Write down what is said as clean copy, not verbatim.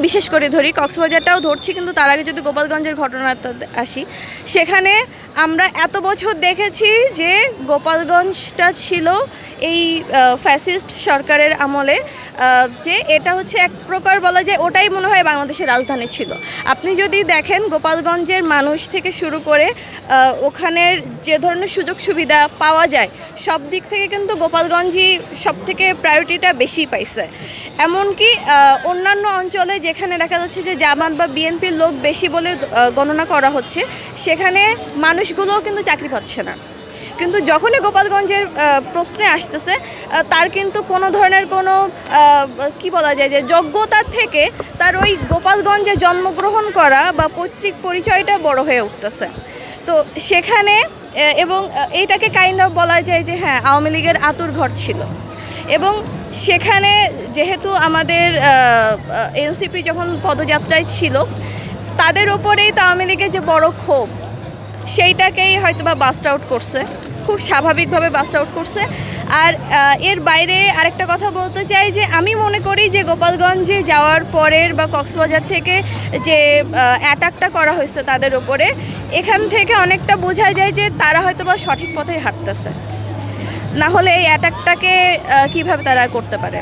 বিশেষ করে ধরি, কক্সবাজারটাও ধরছি, কিন্তু তার আগে যদি গোপালগঞ্জের ঘটনাটা আসি, সেখানে আমরা এত বছর দেখেছি যে গোপালগঞ্জটা ছিল এই ফ্যাসিস্ট সরকারের আমলে, যে এটা হচ্ছে এক প্রকার বলা যায় ওটাই মনে হয় বাংলাদেশের রাজধানী ছিল। আপনি যদি দেখেন গোপালগঞ্জের মানুষ থেকে শুরু করে ওখানের যে ধরনের সুযোগ সুবিধা পাওয়া যায় সব দিক থেকে কিন্তু গোপালগঞ্জই সব থেকে প্রায়োরিটিটা বেশি পাইছে। এমনকি অন্যান্য অঞ্চলে যেখানে দেখা যাচ্ছে যে জামাত বা বিএনপির লোক বেশি বলে গণনা করা হচ্ছে, সেখানে মানুষগুলোও কিন্তু চাকরি পাচ্ছে না। কিন্তু যখনই গোপালগঞ্জের প্রশ্নে আসতেছে, তার কিন্তু কোনো ধরনের কোনো কি বলা যায় যে যোগ্যতার থেকে তার ওই গোপালগঞ্জে জন্মগ্রহণ করা বা পৈতৃক পরিচয়টা বড় হয়ে উঠতেছে। তো সেখানে এবং এইটাকে কাইন্ড অফ বলা যায় যে হ্যাঁ, আওয়ামী লীগের আতুর ঘর ছিল। এবং সেখানে যেহেতু আমাদের এনসিপি যখন পদযাত্রায় ছিল, তাদের ওপরেই তো আওয়ামী লীগের যে বড় ক্ষোভ, সেইটাকেই হয়তো বা বাস্ট আউট করছে, খুব স্বাভাবিকভাবে বাস্ট আউট করছে। আর এর বাইরে আরেকটা কথা বলতে চাই যে আমি মনে করি যে গোপালগঞ্জে যাওয়ার পরের বা কক্সবাজার থেকে যে অ্যাটাকটা করা হয়েছে তাদের ওপরে, এখান থেকে অনেকটা বোঝা যায় যে তারা হয়তো বা সঠিক পথেই হাঁটতেছে, না হলে এই অ্যাটাকটাকে কিভাবে তারা করতে পারে।